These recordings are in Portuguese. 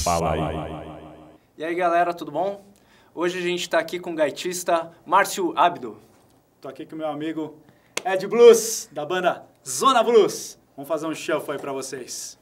Fala aí. E aí, galera, tudo bom? Hoje a gente está aqui com o gaitista Márcio Abdo. Tô aqui com o meu amigo Ed Blues, da banda Zona Blues. Vamos fazer um shuffle aí pra vocês.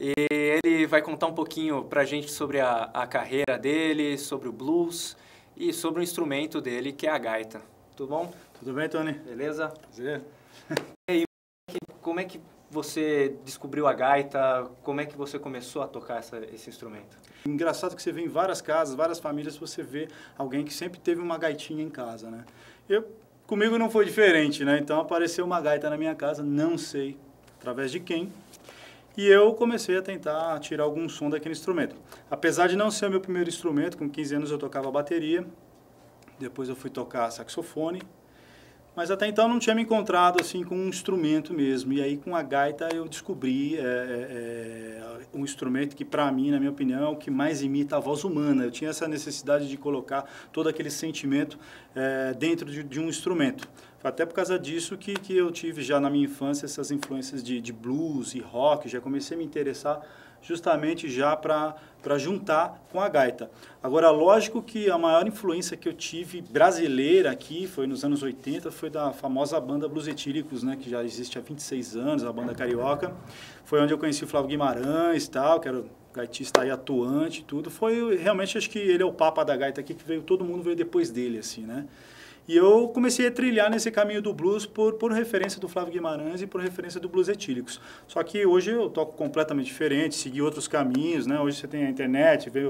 E ele vai contar um pouquinho pra gente sobre a carreira dele, sobre o blues e sobre o instrumento dele, que é a gaita. Tudo bom? Tudo bem, Tony? Beleza? Prazer. E aí, como é que você descobriu a gaita? Como é que você começou a tocar esse instrumento? Engraçado que você vê em várias casas, várias famílias, você vê alguém que sempre teve uma gaitinha em casa, né? Comigo não foi diferente, né? Então apareceu uma gaita na minha casa, não sei através de quem. E eu comecei a tentar tirar algum som daquele instrumento. Apesar de não ser o meu primeiro instrumento, com 15 anos eu tocava bateria, depois eu fui tocar saxofone, mas até então não tinha me encontrado assim com um instrumento mesmo. E aí com a gaita eu descobri um instrumento que para mim, na minha opinião, é o que mais imita a voz humana. Eu tinha essa necessidade de colocar todo aquele sentimento dentro de um instrumento. Foi até por causa disso que eu tive já na minha infância essas influências de blues e rock. Já comecei a me interessar justamente já para juntar com a gaita. Agora, lógico que a maior influência que eu tive brasileira aqui foi nos anos 80, foi da famosa banda Blues Etílicos, né, que já existe há 26 anos, a banda carioca. Foi onde eu conheci o Flávio Guimarães, tal, que era o gaitista aí atuante, tudo. Foi realmente, acho que ele é o papa da gaita aqui, que veio, todo mundo veio depois dele, assim, né? E eu comecei a trilhar nesse caminho do blues por referência do Flávio Guimarães e por referência do Blues Etílicos. Só que hoje eu toco completamente diferente, segui outros caminhos, né? Hoje você tem a internet, vê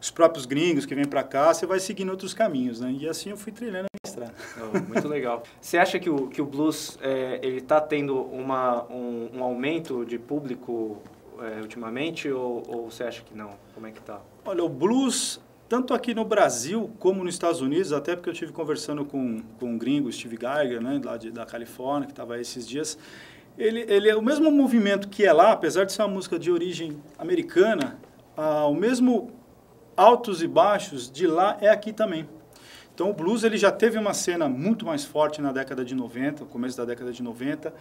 os próprios gringos que vêm para cá, você vai seguindo outros caminhos, né? E assim eu fui trilhando a minha estrada. Oh, muito legal. Você acha que o blues ele está tendo um aumento de público ultimamente ou você acha que não? Como é que tá? Olha, o blues, tanto aqui no Brasil como nos Estados Unidos, até porque eu estive conversando com um gringo, Steve Geiger, né, lá da Califórnia, que estava aí esses dias, ele é o mesmo movimento que é lá, apesar de ser uma música de origem americana, o mesmo altos e baixos de lá é aqui também. Então o blues ele já teve uma cena muito mais forte na década de 90, no começo da década de 90,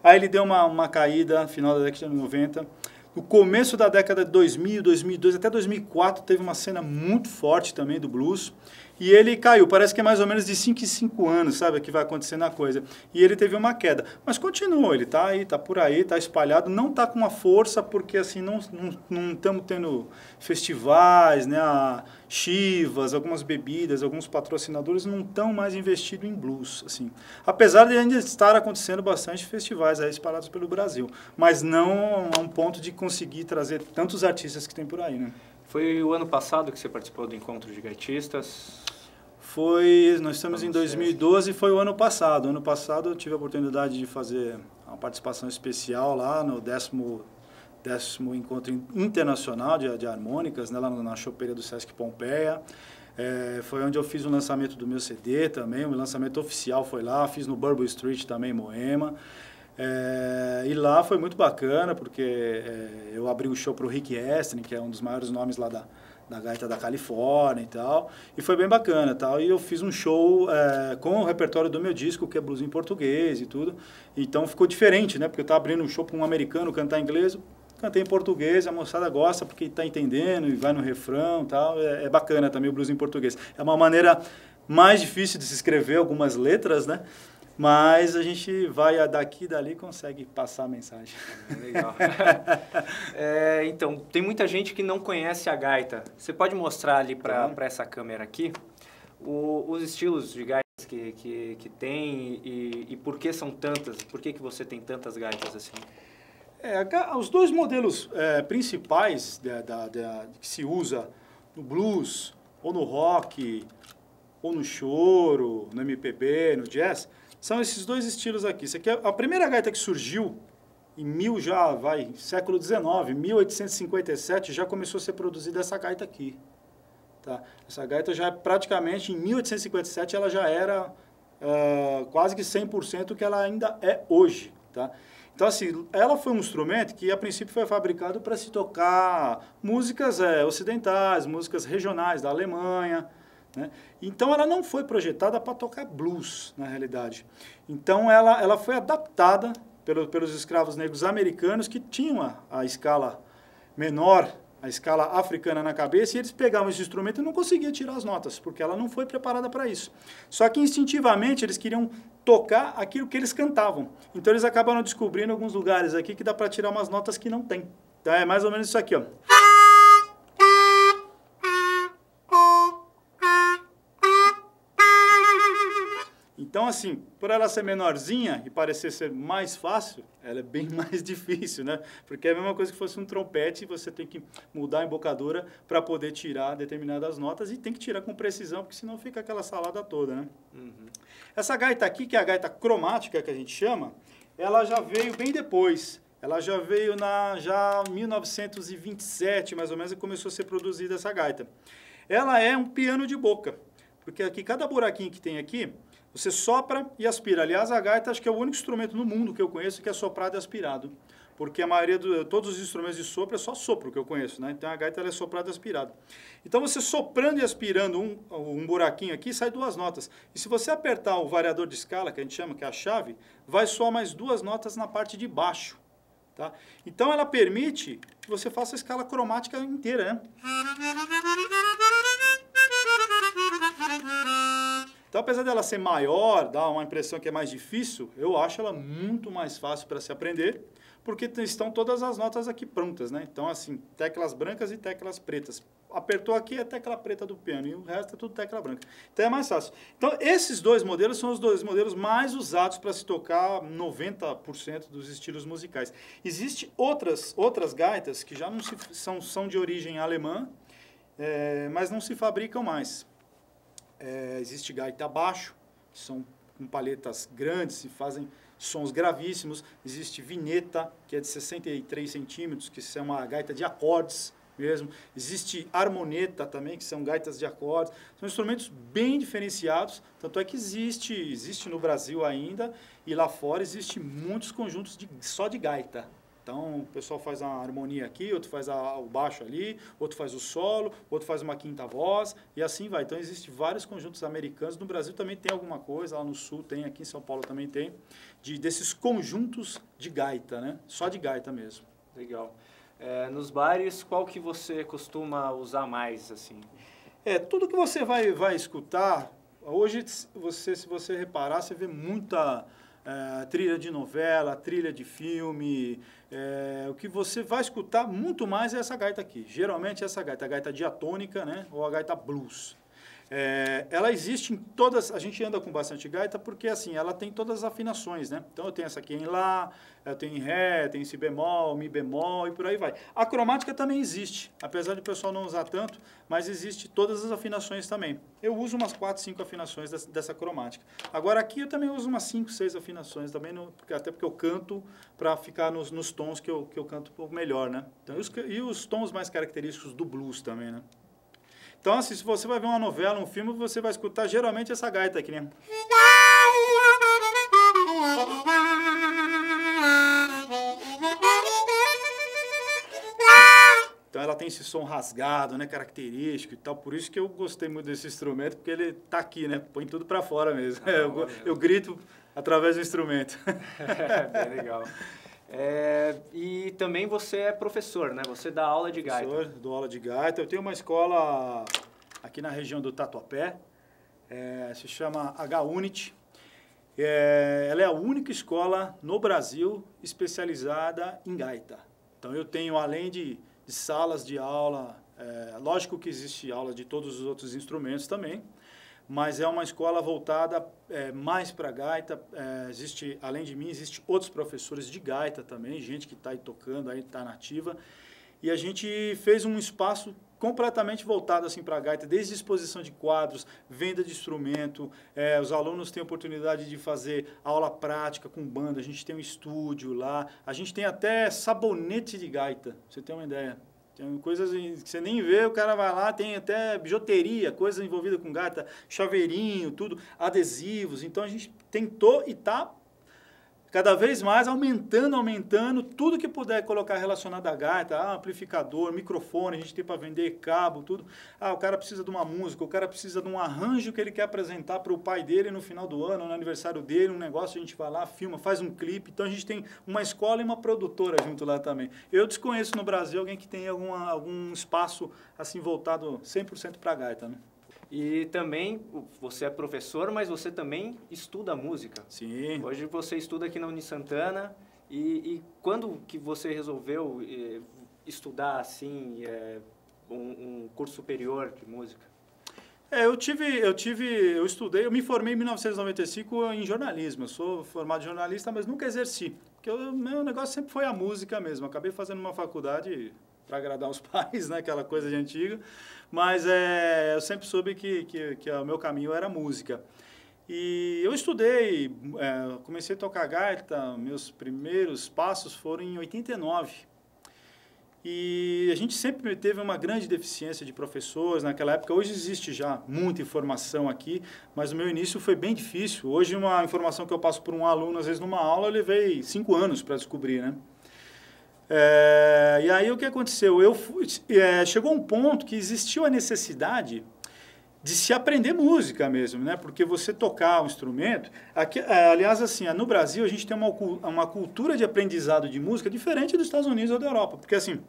aí ele deu uma caída no final da década de 90, no começo da década de 2000, 2002, até 2004 teve uma cena muito forte também do blues, e ele caiu. Parece que é mais ou menos de 5 em 5 anos, sabe, que vai acontecendo a coisa. E ele teve uma queda. Mas continua, ele está aí, está por aí, está espalhado. Não está com uma força, porque assim, não estamos tendo festivais, né, Chivas, algumas bebidas, alguns patrocinadores não estão mais investindo em blues, assim. Apesar de ainda estar acontecendo bastante festivais aí espalhados pelo Brasil, mas não a um ponto de conseguir trazer tantos artistas que tem por aí, né? Foi o ano passado que você participou do Encontro de Gaitistas? Nós estamos em 2012, foi o ano passado. Ano passado eu tive a oportunidade de fazer uma participação especial lá no 10º Encontro Internacional de Harmônicas, né, lá na choperia do Sesc Pompeia. Foi onde eu fiz o lançamento do meu CD também, o lançamento oficial foi lá, fiz no Bourbon Street também, em Moema. E lá foi muito bacana, porque eu abri o show para o Rick Astley, que é um dos maiores nomes lá da gaita da Califórnia e tal, e foi bem bacana, tal, e eu fiz um show com o repertório do meu disco, que é blues em português e tudo, então ficou diferente, né, porque eu estava abrindo um show para um americano cantar inglês, cantei em português, a moçada gosta porque está entendendo e vai no refrão e tal, é bacana também o blues em português, é uma maneira mais difícil de se escrever algumas letras, né, mas a gente vai daqui e dali consegue passar a mensagem. Legal. Então, tem muita gente que não conhece a gaita. Você pode mostrar ali para essa câmera aqui os estilos de gaitas que tem e por que são tantas? Por que você tem tantas gaitas assim? Os dois modelos principais que se usa no blues, ou no rock, ou no choro, no MPB, no jazz, são esses dois estilos aqui. Isso aqui é a primeira gaita que surgiu século XIX, 1857, já começou a ser produzida essa gaita aqui. Tá? Essa gaita já praticamente, em 1857, ela já era quase que 100% o que ela ainda é hoje. Tá? Então, assim, ela foi um instrumento que, a princípio, foi fabricado para se tocar músicas ocidentais, músicas regionais da Alemanha, né? Então, ela não foi projetada para tocar blues, na realidade. Então, ela foi adaptada pelos escravos negros americanos que tinham a escala menor, a escala africana na cabeça, e eles pegavam esse instrumento e não conseguiam tirar as notas, porque ela não foi preparada para isso. Só que, instintivamente, eles queriam tocar aquilo que eles cantavam. Então, eles acabaram descobrindo alguns lugares aqui que dá para tirar umas notas que não tem. Então, é mais ou menos isso aqui, ó. Então, assim, por ela ser menorzinha e parecer ser mais fácil, ela é bem mais difícil, né? Porque é a mesma coisa que fosse um trompete, você tem que mudar a embocadura para poder tirar determinadas notas e tem que tirar com precisão, porque senão fica aquela salada toda, né? Uhum. Essa gaita aqui, que é a gaita cromática, que a gente chama, ela já veio bem depois. Ela já veio já em 1927, mais ou menos, e começou a ser produzida essa gaita. Ela é um piano de boca, porque aqui, cada buraquinho que tem aqui, você sopra e aspira. Aliás, a gaita acho que é o único instrumento no mundo que eu conheço que é soprado e aspirado. Porque a maioria todos os instrumentos de sopro é só sopro que eu conheço, né? Então a gaita ela é soprada e aspirada. Então você soprando e aspirando um buraquinho aqui, sai duas notas. E se você apertar o variador de escala, que a gente chama que é a chave, vai soar mais duas notas na parte de baixo. Tá? Então ela permite que você faça a escala cromática inteira, né? Então, apesar dela ser maior, dá uma impressão que é mais difícil, eu acho ela muito mais fácil para se aprender, porque estão todas as notas aqui prontas, né? Então, assim, teclas brancas e teclas pretas. Apertou aqui é a tecla preta do piano e o resto é tudo tecla branca. Então, é mais fácil. Então, esses dois modelos são os dois modelos mais usados para se tocar 90% dos estilos musicais. Existem outras gaitas que já não são de origem alemã, mas não se fabricam mais. Existe gaita baixo, que são com palhetas grandes e fazem sons gravíssimos. Existe vineta, que é de 63 centímetros, que é uma gaita de acordes mesmo. Existe harmoneta também, que são gaitas de acordes. São instrumentos bem diferenciados, tanto é que existe no Brasil ainda, e lá fora existe muitos conjuntos só de gaita. Então, o pessoal faz uma harmonia aqui, outro faz o baixo ali, outro faz o solo, outro faz uma quinta voz, e assim vai. Então, existem vários conjuntos americanos. No Brasil também tem alguma coisa, lá no Sul tem, aqui em São Paulo também tem, desses conjuntos de gaita, né? Só de gaita mesmo. Legal. Nos bares, qual que você costuma usar mais, assim? Tudo que você vai escutar, hoje, se você reparar, você vê muita trilha de novela, trilha de filme. O que você vai escutar muito mais é essa gaita aqui. Geralmente essa gaita, a gaita diatônica, né? Ou a gaita blues. Ela existe em todas, a gente anda com bastante gaita porque assim, ela tem todas as afinações, né? Então eu tenho essa aqui em Lá, eu tenho em Ré, tenho em Si bemol, Mi bemol e por aí vai. A cromática também existe, apesar de o pessoal não usar tanto, mas existe todas as afinações também. Eu uso umas 4, 5 afinações dessa cromática. Agora aqui eu também uso umas 5, 6 afinações também, até porque eu canto para ficar nos tons que eu canto um pouco melhor, né? Então, e os tons mais característicos do blues também, né? Então, assim, se você vai ver uma novela, um filme, você vai escutar geralmente essa gaita aqui, né? Então, ela tem esse som rasgado, né, característico e tal. Por isso que eu gostei muito desse instrumento, porque ele tá aqui, né? Põe tudo pra fora mesmo. Eu grito através do instrumento. Bem legal. E também você é professor, né? Você dá aula de gaita. Professor, dou aula de gaita. Eu tenho uma escola aqui na região do Tatuapé, se chama H-Unit. Ela é a única escola no Brasil especializada em gaita. Então eu tenho, além de salas de aula, lógico que existe aula de todos os outros instrumentos também, mas é uma escola voltada mais para gaita. Além de mim, existem outros professores de gaita também, gente que está aí tocando, aí está nativa. E a gente fez um espaço completamente voltado assim para a gaita, desde exposição de quadros, venda de instrumento. Os alunos têm a oportunidade de fazer aula prática com banda, a gente tem um estúdio lá, a gente tem até sabonete de gaita, pra você ter uma ideia. Tem coisas que você nem vê, o cara vai lá, tem até bijuteria, coisas envolvidas com gaita, chaveirinho, tudo, adesivos. Então a gente tentou e está cada vez mais aumentando, tudo que puder colocar relacionado à gaita, amplificador, microfone, a gente tem para vender cabo, tudo. O cara precisa de uma música, o cara precisa de um arranjo que ele quer apresentar para o pai dele no final do ano, no aniversário dele, um negócio, a gente vai lá, filma, faz um clipe. Então a gente tem uma escola e uma produtora junto lá também. Eu desconheço no Brasil alguém que tenha algum espaço assim voltado 100% para a gaita, né? E também, você é professor, mas você também estuda música. Sim. Hoje você estuda aqui na Unisantana. E quando que você resolveu estudar, assim, um curso superior de música? Eu me formei em 1995 em jornalismo. Eu sou formado em jornalista, mas nunca exerci. Porque o meu negócio sempre foi a música mesmo. Eu acabei fazendo uma faculdade para agradar os pais, né? Aquela coisa de antiga. Mas eu sempre soube que o meu caminho era música. E eu estudei, comecei a tocar gaita, meus primeiros passos foram em 89. E a gente sempre teve uma grande deficiência de professores naquela época. Hoje existe já muita informação aqui, mas o meu início foi bem difícil. Hoje uma informação que eu passo por um aluno, às vezes numa aula, eu levei 5 anos para descobrir, né? E aí o que aconteceu? Chegou um ponto que existiu a necessidade de se aprender música mesmo, né? Porque você tocar um instrumento... aliás, assim, no Brasil a gente tem uma cultura de aprendizado de música diferente dos Estados Unidos ou da Europa. Porque assim,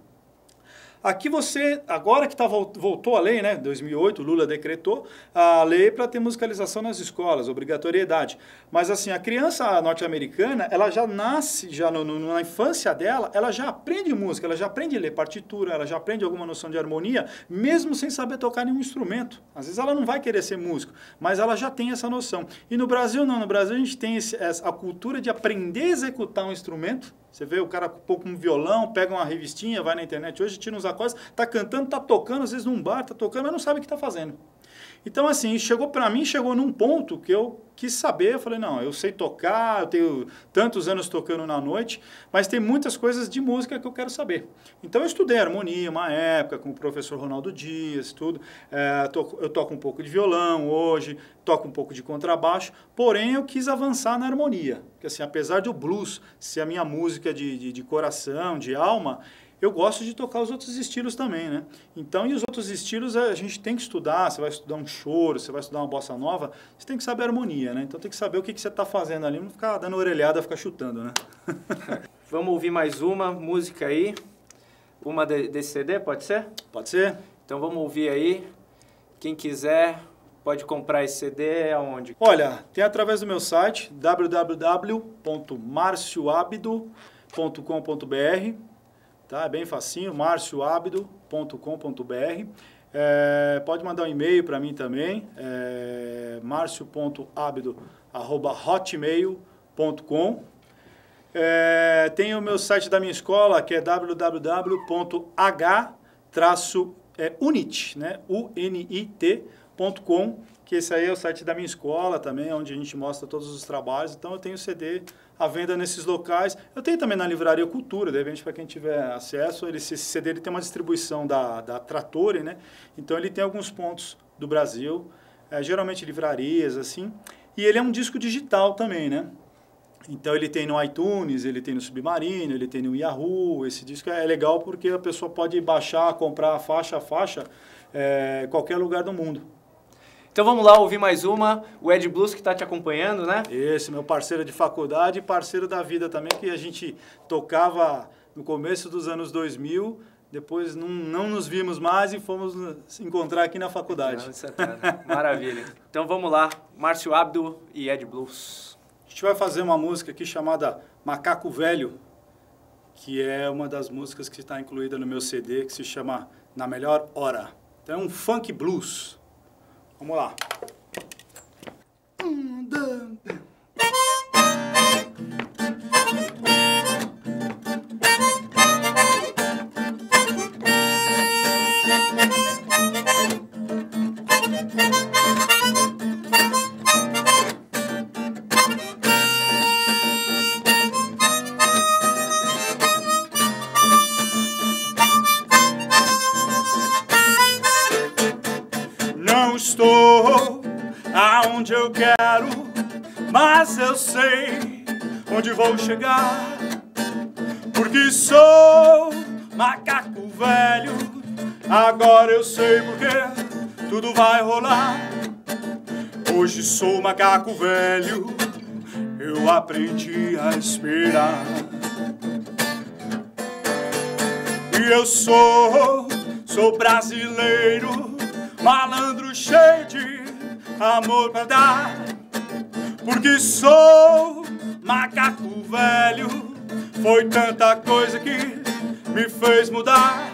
aqui agora que voltou a lei, né? 2008, Lula decretou a lei para ter musicalização nas escolas, obrigatoriedade. Mas assim, a criança norte-americana, ela já nasce, na infância dela, ela já aprende música, ela já aprende a ler partitura, ela já aprende alguma noção de harmonia, mesmo sem saber tocar nenhum instrumento. Às vezes ela não vai querer ser músico, mas ela já tem essa noção. E no Brasil não, no Brasil a gente tem a cultura de aprender a executar um instrumento. Você vê o cara com um violão, pega uma revistinha, vai na internet hoje, tira uns acordes, tá cantando, tá tocando, às vezes num bar, tá tocando, mas não sabe o que tá fazendo. Então, assim, chegou num ponto que eu quis saber, eu falei, não, eu sei tocar, eu tenho tantos anos tocando na noite, mas tem muitas coisas de música que eu quero saber. Então, eu estudei harmonia uma época com o professor Ronaldo Dias, tudo. Eu toco um pouco de violão hoje, toco um pouco de contrabaixo, porém, eu quis avançar na harmonia. Porque, assim, apesar de o blues ser a minha música de coração, de alma, eu gosto de tocar os outros estilos também, né? Então, e os outros estilos a gente tem que estudar. Você vai estudar um choro, você vai estudar uma bossa nova, você tem que saber harmonia, né? Então tem que saber o que você está fazendo ali, não ficar dando orelhada, ficar chutando, né? Vamos ouvir mais uma música aí. Uma desse CD, pode ser? Pode ser. Então vamos ouvir aí Quem quiser pode comprar esse CD aonde? Olha, tem através do meu site www.marcioabdo.com.br, tá? É bem facinho, marcioabdo.com.br. Pode mandar um e-mail para mim também, marcio.abdo@hotmail.com. Tem o meu site da minha escola, que é www.h-unit, né? unit.com, que esse aí é o site da minha escola também, onde a gente mostra todos os trabalhos. Então eu tenho CD à venda nesses locais. Eu tenho também na Livraria Cultura, de repente, para quem tiver acesso. Esse CD ele tem uma distribuição da Trattori, né? Então ele tem alguns pontos do Brasil, geralmente livrarias, assim. E ele é um disco digital também, né? Então ele tem no iTunes, ele tem no Submarino, ele tem no Yahoo. Esse disco é legal porque a pessoa pode baixar, comprar faixa a faixa, qualquer lugar do mundo. Então vamos lá ouvir mais uma, o Ed Blues que está te acompanhando, né? Esse, meu parceiro de faculdade e parceiro da vida também, que a gente tocava no começo dos anos 2000, depois não nos vimos mais e fomos nos encontrar aqui na faculdade. Maravilha. Então vamos lá, Marcio Abdo e Ed Blues. A gente vai fazer uma música aqui chamada Macaco Velho, que é uma das músicas que está incluída no meu CD, que se chama Na Melhor Hora. Então é um funk blues. Vamos lá. Não estou aonde eu quero, mas eu sei onde vou chegar, porque sou macaco velho. Agora eu sei porque tudo vai rolar. Hoje sou macaco velho, eu aprendi a esperar. E eu sou brasileiro, malandro cheio de amor pra dar, porque sou macaco velho. Foi tanta coisa que me fez mudar.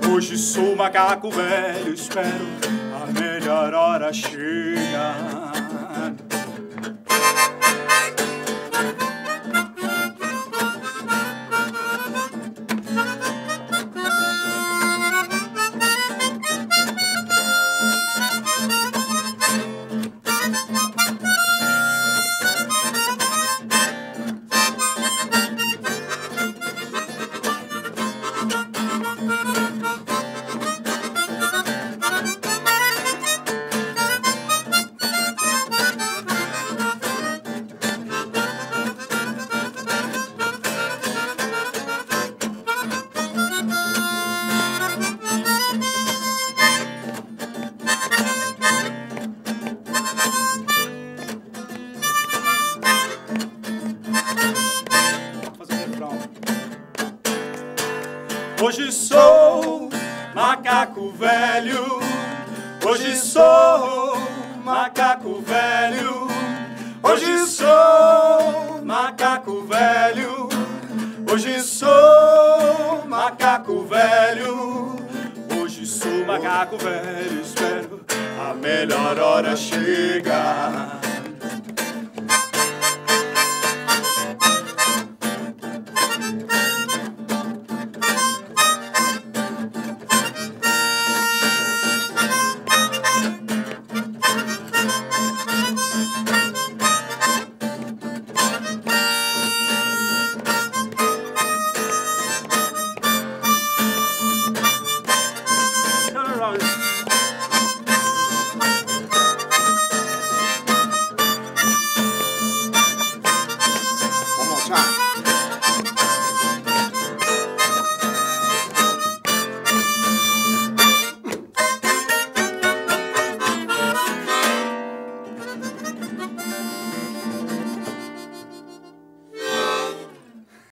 Hoje sou macaco velho, espero a melhor hora chegar. Hoje sou macaco velho, hoje sou macaco velho, hoje sou macaco velho, hoje sou macaco velho, hoje sou macaco velho, espero a melhor hora chegar.